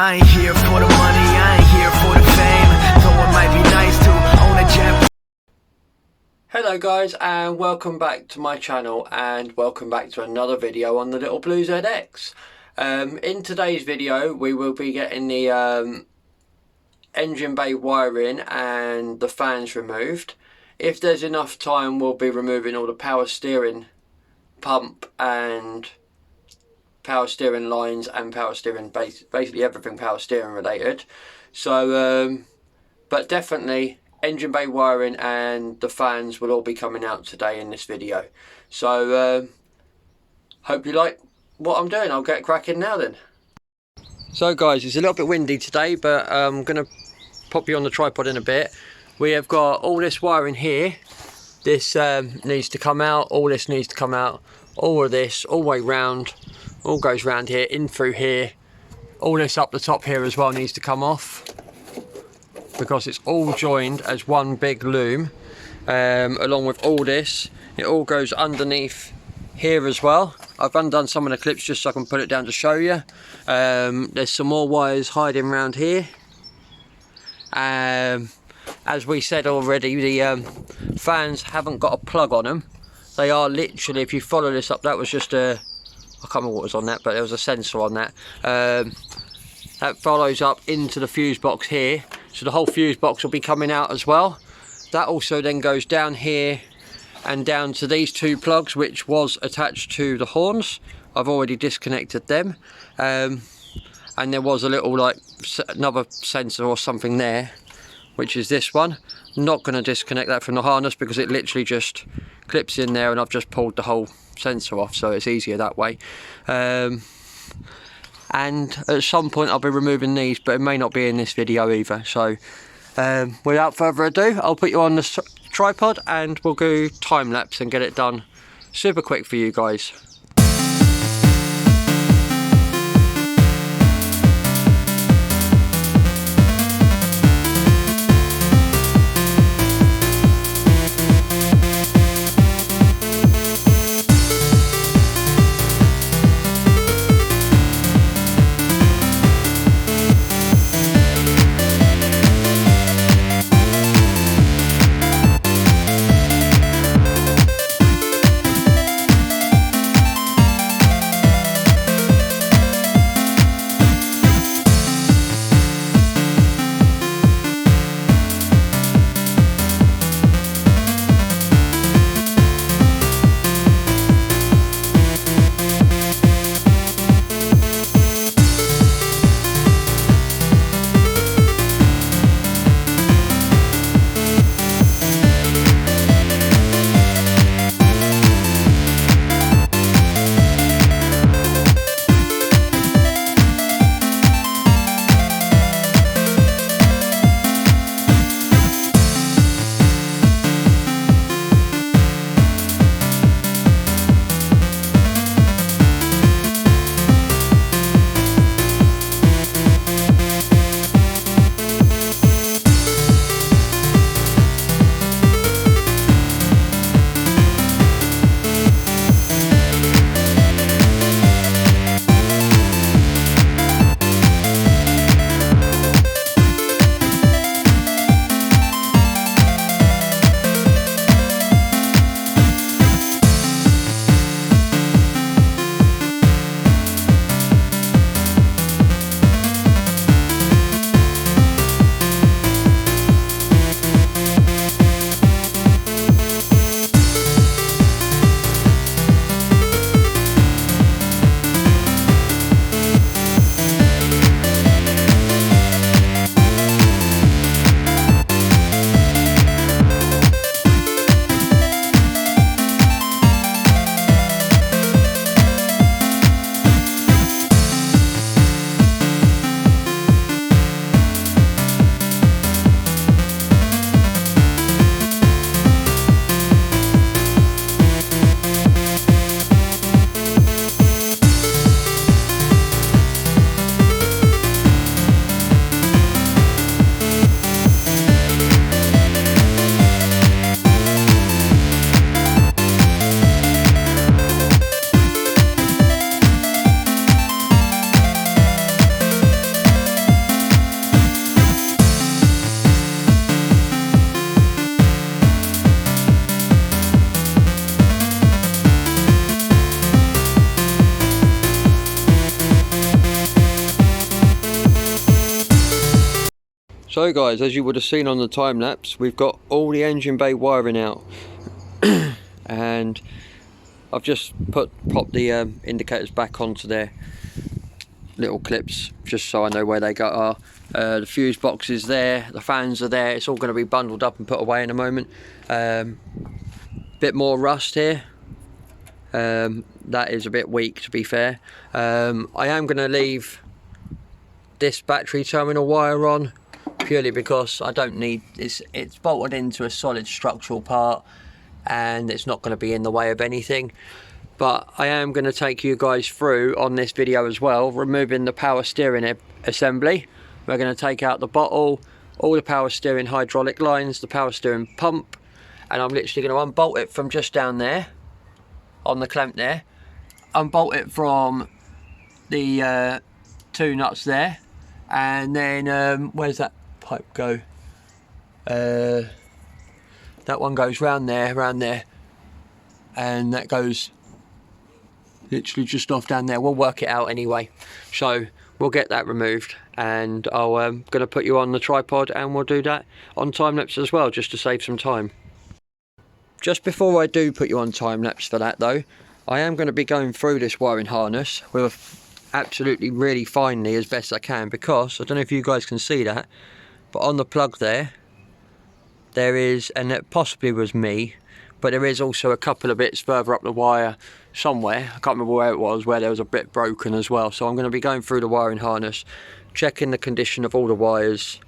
I ain't here for the money, I ain't here for the fame, though it might be nice to own a jet. Hello guys, and welcome back to my channel, and welcome back to another video on the Little Blue ZX. In today's video we will be getting the engine bay wiring and the fans removed. If there's enough time, we'll be removing all the power steering pump and power steering lines and power steering, basically everything power steering related. So but definitely engine bay wiring and the fans will all be coming out today in this video. So hope you like what I'm doing. I'll get cracking now then. So guys, it's a little bit windy today, but I'm gonna pop you on the tripod in a bit. We have got all this wiring here. This needs to come out, all this needs to come out, all of this all the way round, all goes round here, in through here. All this up the top here as well needs to come off, because it's all joined as one big loom. Along with all this, it all goes underneath here as well. I've undone some of the clips just so I can put it down to show you. There's some more wires hiding around here. As we said already, the fans haven't got a plug on them. They are literally, if you follow this up, that was just a, I can't remember what was on that, but there was a sensor on that. That follows up into the fuse box here. So the whole fuse box will be coming out as well. That also then goes down here and down to these two plugs, which was attached to the horns. I've already disconnected them. And there was a little, like, another sensor or something there, which is this one. I'm not going to disconnect that from the harness because it literally just clips in there, and I've just pulled the whole sensor off, so it's easier that way. And at some point I'll be removing these, but it may not be in this video either. So without further ado, I'll put you on the tripod and we'll go time lapse and get it done super quick for you guys. So guys, as you would have seen on the time lapse, we've got all the engine bay wiring out and I've just popped the indicators back onto their little clips just so I know where they are. The fuse box is there, the fans are there, it's all going to be bundled up and put away in a moment. Bit more rust here, that is a bit weak to be fair. I am going to leave this battery terminal wire on purely because I don't need it's bolted into a solid structural part and it's not going to be in the way of anything. But I am going to take you guys through on this video as well, removing the power steering assembly. We're going to take out the bottle, all the power steering hydraulic lines, the power steering pump, and I'm literally going to unbolt it from just down there on the clamp there, unbolt it from the two nuts there, and then where's that pipe go? That one goes round there, and that goes literally just off down there. We'll work it out anyway, so we'll get that removed, and I'll gonna put you on the tripod and we'll do that on time lapse as well, just to save some time. Just before I do put you on time lapse for that though, I am going to be going through this wiring harness with absolutely really finely as best I can, because I don't know if you guys can see that, but on the plug there is, and it possibly was me, but there is also a couple of bits further up the wire somewhere, I can't remember where it was, where there was a bit broken as well. So I'm going to be going through the wiring harness, checking the condition of all the wires,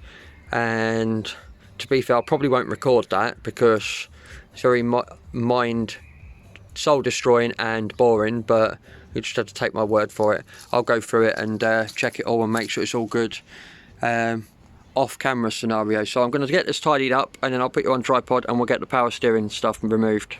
and to be fair I probably won't record that because it's very mind soul destroying and boring, but you just have to take my word for it. I'll go through it and check it all and make sure it's all good. Off camera scenario. So I'm going to get this tidied up and then I'll put you on tripod and we'll get the power steering stuff removed.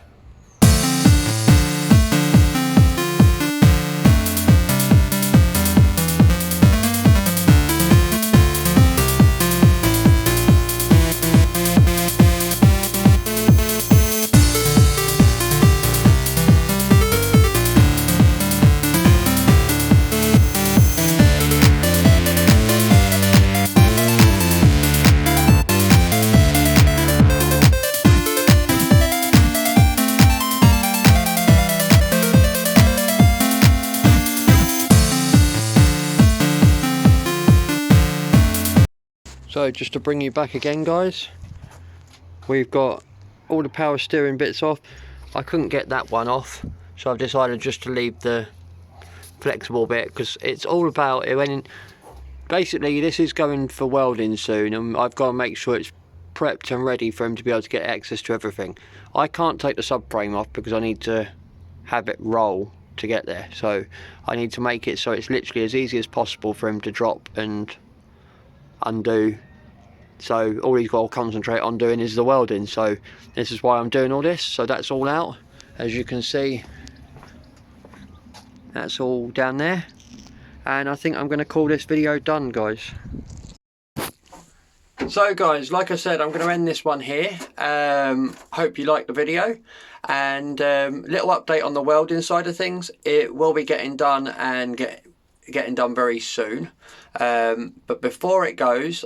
So just to bring you back again guys, we've got all the power steering bits off. I couldn't get that one off, so I've decided just to leave the flexible bit because it's all about it. When basically this is going for welding soon and I've got to make sure it's prepped and ready for him to be able to get access to everything. I can't take the subframe off because I need to have it roll to get there, so I need to make it so it's literally as easy as possible for him to drop and undo. So all he's got to concentrate on doing is the welding, so this is why I'm doing all this. So that's all out, as you can see, that's all down there, and I think I'm going to call this video done guys. So guys, like I said, I'm going to end this one here. Hope you liked the video, and little update on the welding side of things. It will be getting done and getting done very soon, but before it goes,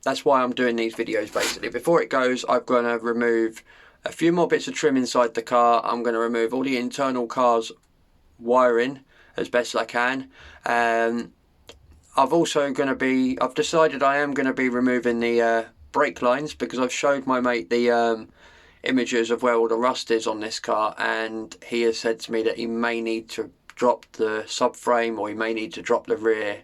that's why I'm doing these videos basically. Before it goes, I'm going to remove a few more bits of trim inside the car. I'm going to remove all the internal car's wiring as best as I can. I've decided I am going to be removing the brake lines, because I've showed my mate the images of where all the rust is on this car, and he has said to me that he may need to drop the subframe, or he may need to drop the rear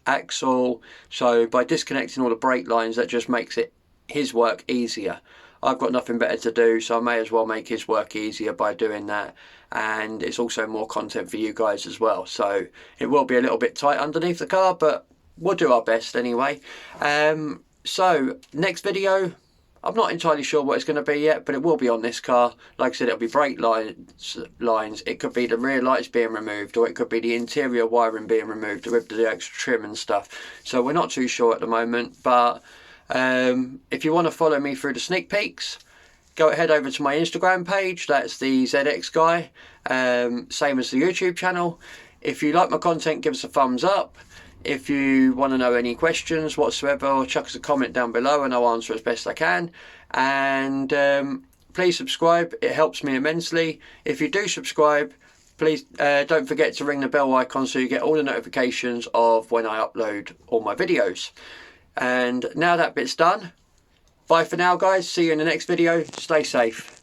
axle. So by disconnecting all the brake lines, that just makes his work easier. I've got nothing better to do, so I may as well make his work easier by doing that, and it's also more content for you guys as well. So it will be a little bit tight underneath the car, but we'll do our best anyway. So next video, I'm not entirely sure what it's going to be yet, but it will be on this car. Like I said, it'll be brake lines. It could be the rear lights being removed, or it could be the interior wiring being removed with the extra trim and stuff. So we're not too sure at the moment, but if you want to follow me through the sneak peeks, go ahead over to my Instagram page. That's the ZX Guy, same as the YouTube channel. If you like my content, give us a thumbs up. If you want to know any questions whatsoever, chuck us a comment down below and I'll answer as best I can. And please subscribe, it helps me immensely. If you do subscribe, please don't forget to ring the bell icon so you get all the notifications of when I upload all my videos. And now that bit's done, bye for now guys, see you in the next video, stay safe.